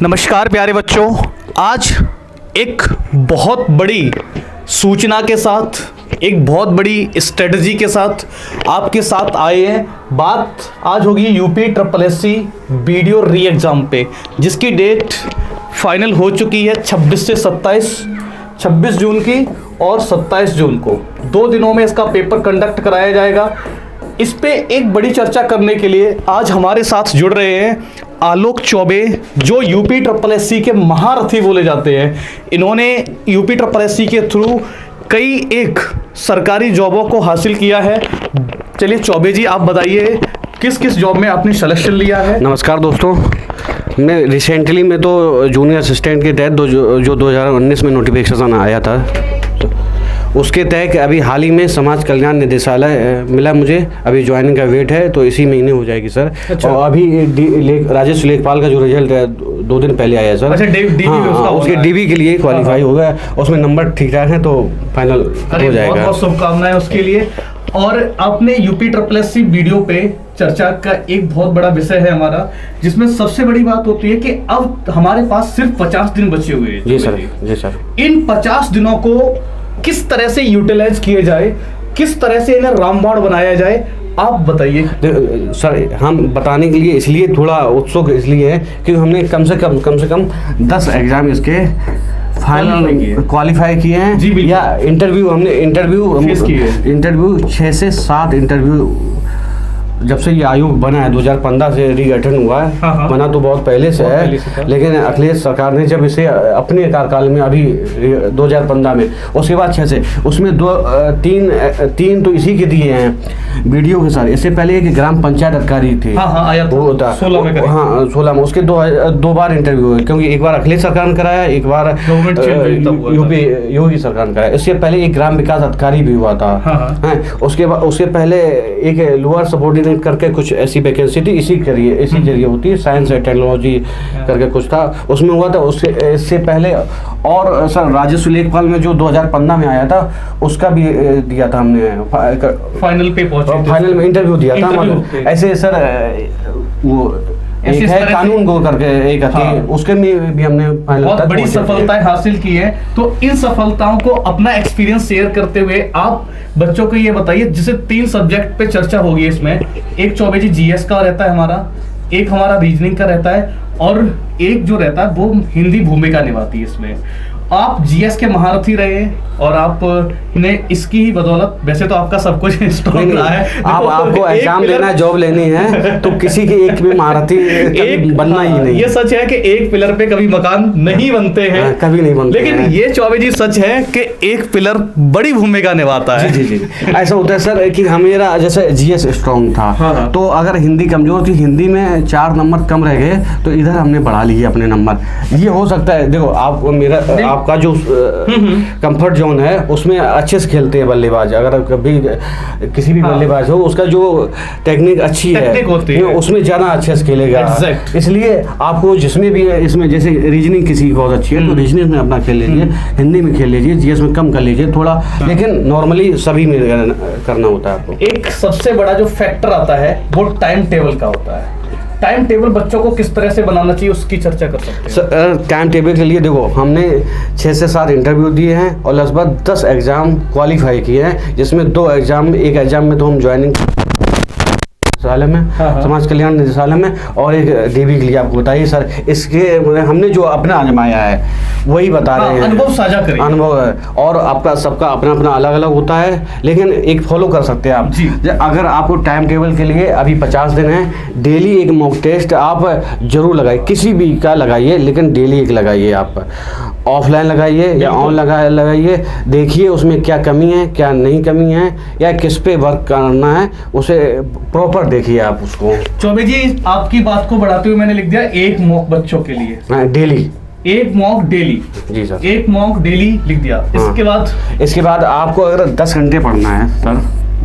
नमस्कार प्यारे बच्चों, आज एक बहुत बड़ी सूचना के साथ, एक बहुत बड़ी स्ट्रेटजी के साथ आपके साथ आए हैं। बात आज होगी यूपी ट्रिपल एससी वीडियो री एग्ज़ाम पे, जिसकी डेट फाइनल हो चुकी है 26 से 26 जून की और 27 जून को। 2 दिनों में इसका पेपर कंडक्ट कराया जाएगा। इस पे एक बड़ी चर्चा करने के लिए आज हमारे साथ जुड़ रहे हैं आलोक चौबे, जो यूपी ट्रिपल एससी के महारथी बोले जाते हैं। इन्होंने यूपी ट्रिपल एससी के थ्रू कई एक सरकारी जॉबों को हासिल किया है। चलिए चौबे जी, आप बताइए किस किस जॉब में आपने सिलेक्शन लिया है। नमस्कार दोस्तों, मैं रिसेंटली में तो जूनियर असिस्टेंट के तहत जो 2019 में नोटिफिकेशन आया था, उसके तहत अभी हाल ही में समाज कल्याण निदेशालय मिला मुझे। अभी ज्वाइनिंग का वेट है, तो इसी महीने हो जाएगी सर। अच्छा। और अभी राजेश लेखपाल का जो रिजल्ट है 2 दिन पहले आया सर। अच्छा, हाँ, उसके डीवी के लिए क्वालिफाई हो गया, उसमें नंबर ठीक ठाक है, तो फाइनल हो जाएगा। बहुत बहुत शुभकामनाएं उसके लिए। और आपने यूपी ट्रिपल एससी वीडियो पे चर्चा का एक बहुत बड़ा विषय है हमारा, जिसमें सबसे बड़ी बात होती है कि अब हमारे पास सिर्फ 50 दिन बचे हुए हैं। जी सर, जी सर। इन 50 दिनों को किस तरह से यूटिलाइज किए जाए, किस तरह से इन्हें रामबाण बनाया जाए, आप बताइए। सर, हम बताने के लिए इसलिए थोड़ा उत्सुक इसलिए है कि हमने कम से कम 10 एग्जाम इसके फाइनल क्वालिफाई किए हैं जी, या इंटरव्यू 6 से 7 इंटरव्यू जब से ये आयोग बना है, 2015 से रीगठन हुआ है। हाँ। बना तो बहुत पहले से है, लेकिन अखिलेश सरकार ने जब इसे अपने कार्यकाल में अभी 2015 में, उसके बाद 6 से, उसमें 3 तो इसी के दिए हैं वीडियो के साथ। इससे पहले एक ग्राम पंचायत अधिकारी थे। वो था 16 में। उसके 2 बार इंटरव्यू हुए, क्योंकि एक बार अखिलेश सरकार ने कराया, एक बार यूपी योगी सरकार ने कराया। इससे पहले एक ग्राम विकास अधिकारी भी हुआ था। उसके पहले एक लोअर सबऑर्डिनेट करके कुछ ऐसी वैकेंसी थी, इसी जरिए होती है, साइंस एंड टेक्नोलॉजी करके कुछ था, उसमें हुआ था। इससे पहले और सर राजेश लेखपाल में जो 2015 में आया था, उसका भी दिया था हमने। फाइनल में इंटरव्यू दिया था। मतलब ऐसे सर वो एक है कानून को करके एक आती है, उसके में भी हमने बहुत बड़ी सफलताएं हासिल की है। तो इन सफलताओं को अपना एक्सपीरियंस शेयर करते हुए आप बच्चों को ये बताइए, जिसे 3 सब्जेक्ट पे चर्चा होगी इसमें। एक चौबे जी जीएस का रहता है हमारा, एक हमारा रीजनिंग का रहता है, और एक जो रहता है वो हिंदी भूमिका निभाती है इसमें। आप जीएस के महारथी रहे और आपने इसकी ही बदौलत, वैसे तो आपका सब कुछ स्ट्रॉन्ग रहा है। आपको एग्जाम देना है, जॉब लेनी है, तो किसी के एक भी महारथी कभी बनना ही नहीं। ये सच है कि एक पिलर पे कभी मकान नहीं बनते हैं, कभी नहीं बनते। लेकिन ये चौबे जी सच है कि एक पिलर बड़ी भूमिका निभाता है। जी। ऐसा होता है सर कि मेरा जैसे जीएस स्ट्रॉन्ग था, तो अगर हिंदी कमजोर थी, हिंदी में 4 नंबर कम रह गए, तो इधर हमने बढ़ा लिए अपने नंबर। ये हो सकता है, देखो आपका जो कंफर्ट जोन है, उसमें अच्छे से खेलते हैं बल्लेबाज। अगर कभी किसी भी बल्लेबाज हो, उसका जो टेक्निक अच्छी है, उसमें ज्यादा अच्छे से खेलेगा। इसलिए आपको जिसमें भी इसमें, जैसे रीजनिंग किसी की बहुत अच्छी है, तो रीजनिंग में अपना खेल लीजिए, हिंदी में खेल लीजिए, जीएस में कम कर लीजिए थोड़ा, लेकिन नॉर्मली सभी में करना होता है आपको। एक सबसे बड़ा जो फैक्टर आता है वो टाइम टेबल का होता है। टाइम टेबल बच्चों को किस तरह से बनाना चाहिए, उसकी चर्चा कर सकते हैं। टाइम टेबल के लिए देखो, हमने 6 से 7 इंटरव्यू दिए हैं और लगभग 10 एग्जाम क्वालिफाई किए हैं, जिसमें 2 एग्जाम, एक एग्जाम में तो हम ज्वाइनिंग निदेशालय में, समाज कल्याण निदेशालय में, और एक डीवी के लिए। आपको बताइए सर, इसके हमने जो अपना आजमाया है वही बता रहे हैं, अनुभव साझा करें। अनुभव है, और आपका सबका अपना अपना अलग अलग होता है, लेकिन एक फॉलो कर सकते हैं आप जी। अगर आपको टाइम टेबल के लिए अभी 50 दिन है, डेली एक मॉक टेस्ट आप जरूर लगाइए, किसी भी का लगाइए, लेकिन डेली एक लगाइए। आप ऑफलाइन लगाइए या ऑनलाइन लगाइए, देखिए उसमें क्या कमी है, क्या नहीं कमी है, या किस पे वर्क करना है, उसे प्रॉपर देखिए आप उसको। चौबे जी, आपकी बात को बढ़ाते हुए मैंने लिख दिया एक मॉक बच्चों के लिए डेली, एक मॉक डेली। जी सर, एक मॉक डेली लिख दिया। इसके बाद आपको अगर 10 घंटे पढ़ना है सर,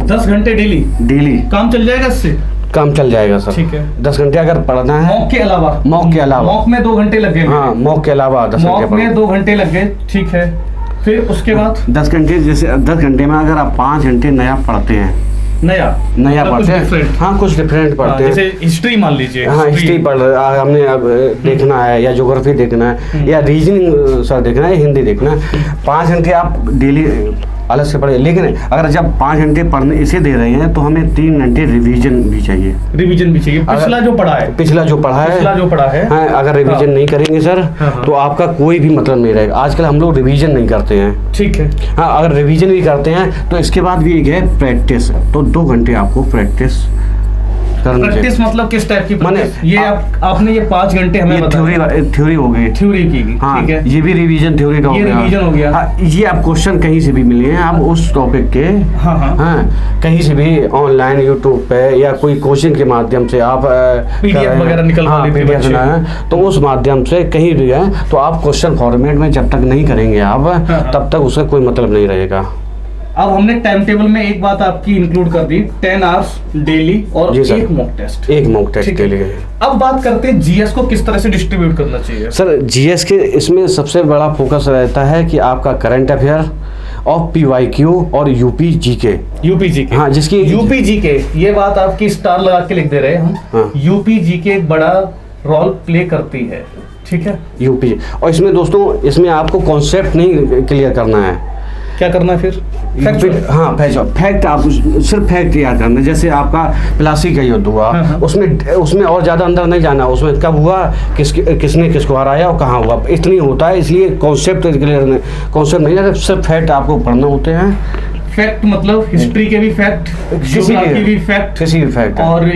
10 घंटे डेली काम चल जाएगा, इससे काम चल जाएगा सर। ठीक है, 10 घंटे अगर पढ़ना है। मॉक के अलावा मॉक में 2 घंटे लग गए। हाँ, मॉक के अलावा 10 घंटे, मॉक में 2 घंटे लग गए। ठीक है, फिर उसके बाद 10 घंटे, जैसे 10 घंटे में अगर आप 5 घंटे नया पढ़ते हैं, नया मतलब पढ़ते हैं। हाँ, कुछ डिफरेंट पढ़ते हैं, जैसे हिस्ट्री मान लीजिए। हाँ, हिस्ट्री पढ़ हमने अब देखना है, या ज्योग्राफी देखना है, या रीजनिंग सर देखना है, हिंदी देखना है। 5 घंटे आप डेली अलग से पढ़े, लेकिन अगर जब 5 घंटे पढ़ने इसे दे रहे हैं तो हमें 3 घंटे रिवीजन भी चाहिए। पिछला जो पढ़ा है हाँ, अगर रिवीजन नहीं करेंगे सर तो आपका कोई भी मतलब नहीं रहेगा। आजकल हम लोग रिवीजन नहीं करते हैं, ठीक है। हाँ, अगर रिवीजन भी करते हैं तो इसके बाद भी एक है प्रैक्टिस, तो 2 घंटे आपको प्रैक्टिस मतलब किस टाइप की? माने ये आपने ये 5 घंटे हमें बताया, थ्योरी हो गई, थ्योरी की, हाँ, ठीक है। ये भी रिवीजन थ्योरी का हो गया, रिवीजन हो गया। हाँ, ये आप क्वेश्चन कहीं से भी मिले हैं, आप उस टॉपिक के हाँ, कहीं से भी ऑनलाइन यूट्यूब पे या कोई कोचिंग के माध्यम से आप पीडीएफ वगैरह निकलवा लेते हैं, तो उस माध्यम से कहीं भी है तो आप क्वेश्चन फॉर्मेट में जब तक नहीं करेंगे आप तब तक उसका कोई मतलब नहीं रहेगा। अब हमने टाइम टेबल में एक बात आपकी इंक्लूड कर दी, 10 आवर्स डेली और एक मॉक टेस्ट के लिए। अब बात करते हैं जीएस को किस तरह से डिस्ट्रीब्यूट करना चाहिए। सर, जीएस के इसमें सबसे बड़ा फोकस रहता है कि आपका करंट अफेयर और पीवाईक्यू और यूपी जीके। हाँ, जिसकी यूपी जीके, ये बात आपकी स्टार लगा के लिख दे रहे हैं हम। हाँ। यूपी जीके एक बड़ा रोल प्ले करती है, ठीक है, यूपी। और इसमें दोस्तों, इसमें आपको कॉन्सेप्ट नहीं क्लियर करना है। क्या करना है फिर? हाँ, फैक्ट आप सिर्फ फैक्ट याद करना। जैसे आपका प्लासी का युद्ध हुआ, उसमें और ज्यादा अंदर नहीं जाना, उसमें कब हुआ, किसने किसको हराया और कहाँ हुआ, इतनी होता है। इसलिए कॉन्सेप्ट क्लियर, कॉन्सेप्ट नहीं, सिर्फ फैक्ट आपको पढ़ना होते हैं। फैक्ट मतलब हिस्ट्री के भी फैक्ट, ज्योग्राफी भी फैक्ट, किसी भी फैक्ट, और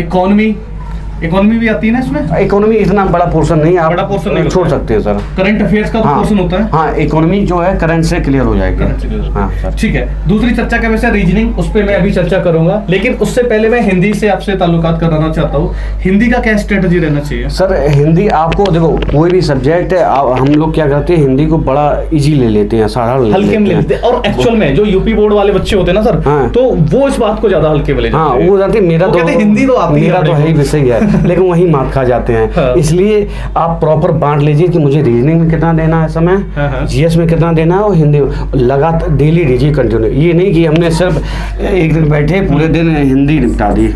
इकोनॉमी भी आती है ना इसमें। इकोनॉमी इतना बड़ा पोर्शन नहीं, आप बड़ा पोर्शन नहीं छोड़ सकते हैं सर। करंट अफेयर्स का पोर्शन होता है। हाँ, इकोनॉमी जो है करंट से क्लियर हो जाएगी। हाँ सर, ठीक है। दूसरी चर्चा का वैसे रीजनिंग, उस पर मैं अभी चर्चा करूंगा, लेकिन उससे पहले मैं हिंदी से आपसे ताल्लुकात कराना चाहता हूँ। हिंदी का क्या स्ट्रेटजी रहना चाहिए? सर, हिंदी आपको देखो, कोई भी सब्जेक्ट है हम लोग क्या करते हैं, हिंदी को बड़ा इजी ले लेते हैं, साधारण हल्के में ले लेते हैं। और एक्चुअल में जो यूपी बोर्ड वाले बच्चे होते हैं ना सर, तो वो इस बात को ज्यादा हल्के में ले जाते हैं। हाँ, वो जाते, मेरा तो हिंदी तो आती है, मेरा तो है ही सही है, लेकिन वही खा जाते हैं। हाँ। इसलिए आप प्रॉपर बांट लीजिए कि मुझे रीजनिंग में कितना देना है समय, जीएस में कितना देना है, और हिंदी लगातार डेली रीजिए कंटिन्यू। ये नहीं कि हमने सिर्फ एक दिन बैठे पूरे दिन हिंदी निपटा दी।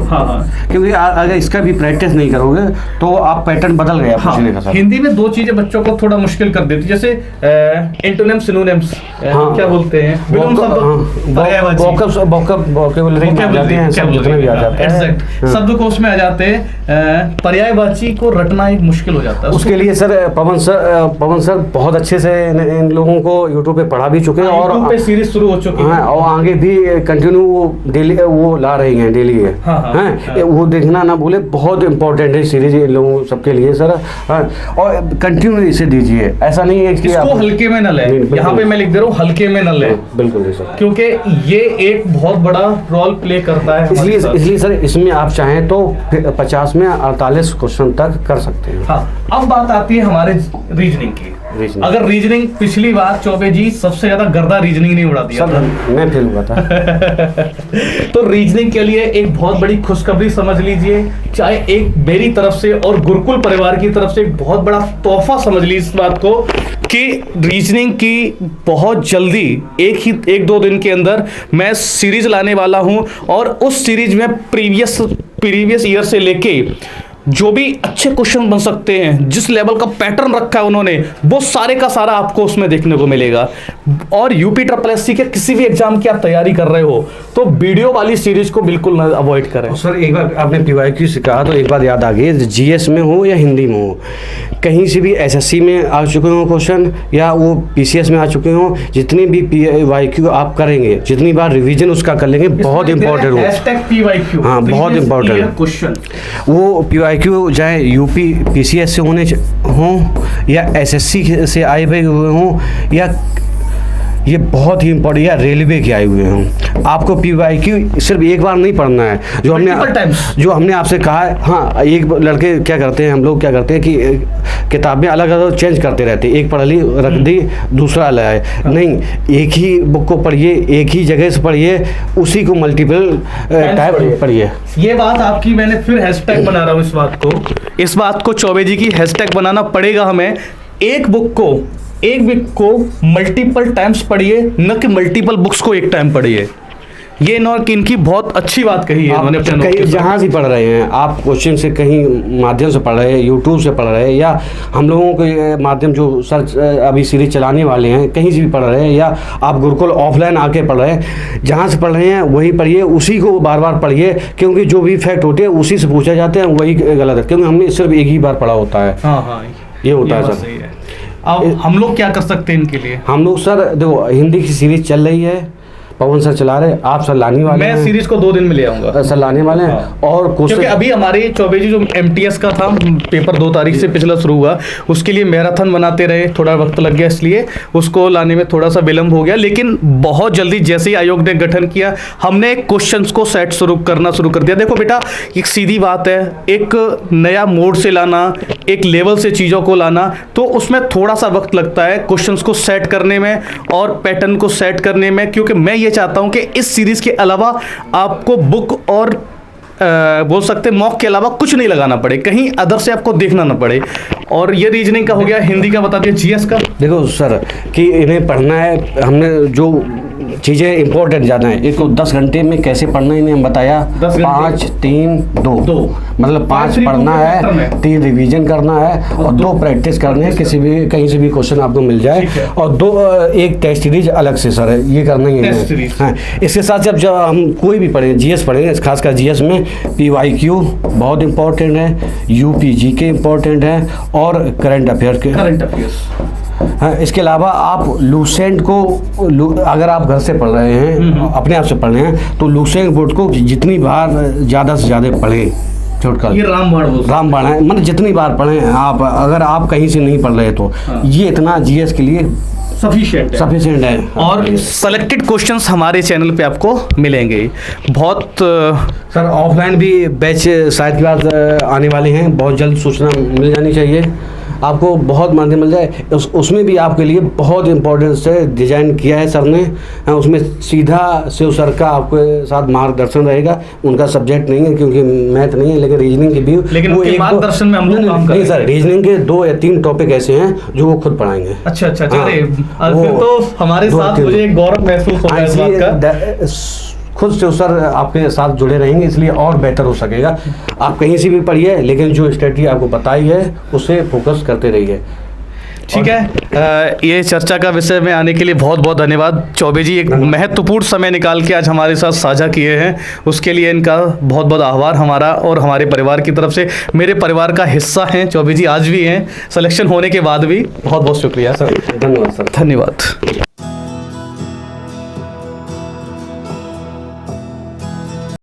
हाँ। क्योंकि अगर इसका भी प्रैक्टिस नहीं करोगे तो आप पैटर्न बदल गया पूछने का। हिंदी में 2 चीजें बच्चों को थोड़ा मुश्किल कर देती, जैसे एंटोनिम्स, सिनोनिम्स, क्या बोलते हैं, शब्दकोश में आ जाते हैं। पर्यायवाची को रटना एक मुश्किल हो जाता है। उसके लिए सर पवन सर बहुत अच्छे से इन लोगों को यूट्यूब पे पढ़ा भी चुके हैं, और यूट्यूब पे सीरीज शुरू हो चुकी है, और आगे भी कंटिन्यू डेली वो ला रही हैं, डेली है। हाँ। वो देखना ना भूले, बहुत इंपॉर्टेंट है सीरीज इन लोगों सबके लिए सर। हाँ, और कंटिन्यू इसे दीजिए, ऐसा नहीं है कि इसको हल्के में न ले। यहाँ पे मैं लिख दे रहा हूँ, हल्के में न ले। बिल्कुल सर, क्योंकि ये एक बहुत बड़ा रोल प्ले करता है। इसलिए सर, इसमें आप चाहें तो 50 में 48 क्वेश्चन तक कर सकते हैं। हाँ, अब बात आती है हमारे रीजनिंग की। अगर रीजनिंग पिछली बार चौबे जी सबसे ज्यादा गर्दा रीजनिंग नहीं उड़ा दिया था, मैं फेल हुआ था। तो रीजनिंग के लिए एक बहुत बड़ी खुशखबरी समझ लीजिए, चाहे एक मेरी तरफ से और गुरुकुल परिवार की तरफ से एक बहुत बड़ा तोहफा समझ लीजिए इस बात को, कि रीजनिंग की बहुत जल्दी 1-2 दिन के अंदर मैं सीरीज लाने वाला हूं, और उस सीरीज में प्रीवियस ईयर से लेके जो भी अच्छे क्वेश्चन बन सकते हैं, जिस लेवल का पैटर्न रखा है उन्होंने, वो सारे का सारा आपको उसमें देखने को मिलेगा। और यूपी SSC के किसी भी एग्जाम की आप तैयारी कर रहे हो तो वीडियो वाली सीरीज को बिल्कुल ना अवॉइड करें। सर, एक बार आपने पीवाईक्यू से कहा तो एक बात याद आ गई, जीएस में हो या हिंदी में हो, कहीं से भी एसएससी में आ चुके हो क्वेश्चन, या वो पीसीएस में आ चुके हो, जितनी भी पीवाईक्यू आप करेंगे, जितनी बार रिवीजन उसका कर लेंगे, बहुत इंपॉर्टेंट हो। हाँ, बहुत इंपॉर्टेंट क्वेश्चन। वो पीवाईक्यू चाहे यूपी पीसीएस से हों या एसएससी से आए हुए हों, या ये बहुत ही इंपॉर्टेंट, या रेलवे के आए हुए हों, आपको पीवाईक्यू सिर्फ एक बार नहीं पढ़ना है। जो हमने आपसे कहा है। हाँ, एक लड़के क्या करते हैं, हम लोग क्या करते हैं कि किताबें अलग अलग चेंज करते रहते हैं, एक पढ़ ली रख दी, दूसरा लाए। नहीं, एक ही बुक को पढ़िए, एक ही जगह से पढ़िए, उसी को मल्टीपल टाइप पढ़िए। ये बात आपकी, मैंने फिर हैशटैग बना रहा हूँ इस बात को चौबे जी की हैशटैग बनाना पड़ेगा हमें। एक बुक को मल्टीपल टाइम्स पढ़िए, न कि मल्टीपल बुक्स को एक टाइम पढ़िए। ये इनकी बहुत अच्छी बात कही है इन्होंने अपने नोट कहीं के जहाँ से पढ़ रहे हैं आप, क्वेश्चन से कहीं माध्यम से पढ़ रहे हैं, यूट्यूब से पढ़ रहे हैं, या हम लोगों के माध्यम जो सर्च अभी सीरीज चलाने वाले हैं कहीं से भी पढ़ रहे हैं, या आप गुरुकुल ऑफलाइन आके पढ़ रहे हैं, जहाँ से पढ़ रहे हैं वही पढ़िए, उसी को बार बार पढ़िए, क्योंकि जो भी फैक्ट होते हैं उसी से पूछा जाते हैं, वही गलत है, क्योंकि हमने सिर्फ एक ही बार पढ़ा होता है। हाँ, ये होता है बात सर। सही है। अब हम लोग क्या कर सकते हैं इनके लिए? हम लोग सर देखो, हिंदी की सीरीज चल रही है, पवन सर चला रहे, आप सर लाने वाले हैं। मैं सीरीज को 2 दिन में ले आऊंगा, सर लाने वाले हैं। हाँ। और क्योंकि अभी हमारे चौबे जी जो MTS का था पेपर 2 तारीख से पिछला शुरू हुआ, उसके लिए मैराथन बनाते रहे, थोड़ा वक्त लग गया, इसलिए उसको लाने में थोड़ा सा विलम्ब हो गया। लेकिन बहुत जल्दी जैसे ही आयोग ने गठन किया, हमने क्वेश्चंस को सेट करना शुरू कर दिया। देखो बेटा, एक सीधी बात है, एक नया मोड से लाना, एक लेवल से चीज़ों को लाना, तो उसमें थोड़ा सा वक्त लगता है क्वेश्चंस को सेट करने में और पैटर्न को सेट करने में। क्योंकि मैं ये चाहता हूं कि इस सीरीज के अलावा आपको बुक और बोल सकते मॉक के अलावा कुछ नहीं लगाना पड़े, कहीं अदर से आपको देखना ना पड़े। और ये रीजनिंग का हो गया, हिंदी का बता दिया, GS का। देखो सर कि इन्हें पढ़ना है, हमने जो चीज़ें इंपॉर्टेंट ज़्यादा है, इसको 10 घंटे में कैसे पढ़ना है इन्हें हम बताया। 5 3 2 मतलब 5 पढ़ना है, 3 रिवीजन करना है और 2 प्रैक्टिस करने हैं, किसी भी कहीं से भी क्वेश्चन आपको मिल जाए, और 2 एक टेस्ट सीरीज अलग से सर है, ये करना ही है। हाँ, इसके साथ जब हम कोई भी पढ़ें, GS पढ़ेंगे, खासकर GS में PYQ बहुत इंपॉर्टेंट है, UPG के इंपॉर्टेंट है, और करंट अफेयर्स। हाँ, इसके अलावा आप लूसेंट को अगर आप घर से पढ़ रहे हैं, अपने आप से पढ़ रहे हैं, तो लूसेंट बोर्ड को जितनी बार ज़्यादा से ज़्यादा पढ़ें। छोटकर ये रामबाण है, मतलब जितनी बार पढ़ें आप, अगर आप कहीं से नहीं पढ़ रहे तो ये इतना GS के लिए सफिशिएंट है। और सेलेक्टेड क्वेश्चंस हमारे चैनल पे आपको मिलेंगे। बहुत सर ऑफलाइन भी बैच शायद के बाद आने वाले हैं, बहुत जल्द सूचना मिल जानी चाहिए आपको, बहुत माध्यम मिल जाए। उसमें भी आपके लिए बहुत इंपॉर्टेंट से डिजाइन किया है सर ने, उसमें सीधा शिव सर का आपके साथ मार्गदर्शन रहेगा। उनका सब्जेक्ट नहीं है क्योंकि मैथ नहीं है, लेकिन रीजनिंग के भी, लेकिन वो मार्गदर्शन में हम लोग काम करेंगे। नहीं सर, रीजनिंग के 2 या 3 टॉपिक ऐसे हैं जो वो खुद पढ़ाएंगे। अच्छा, फिर तो हमारे साथ मुझे एक गौरव महसूस होगा इस बात का। खुद से सर आपके साथ जुड़े रहेंगे, इसलिए और बेहतर हो सकेगा। आप कहीं से भी पढ़िए, लेकिन जो स्ट्रेटजी आपको बताई है उससे फोकस करते रहिए। ठीक है, ये चर्चा का विषय में आने के लिए बहुत बहुत धन्यवाद चौबे जी। एक महत्वपूर्ण समय निकाल के आज हमारे साथ साझा किए हैं, उसके लिए इनका बहुत बहुत आभार हमारा और हमारे परिवार की तरफ से। मेरे परिवार का हिस्सा हैं चौबे जी, आज भी हैं, सिलेक्शन होने के बाद भी। बहुत बहुत शुक्रिया सर। धन्यवाद सर। धन्यवाद।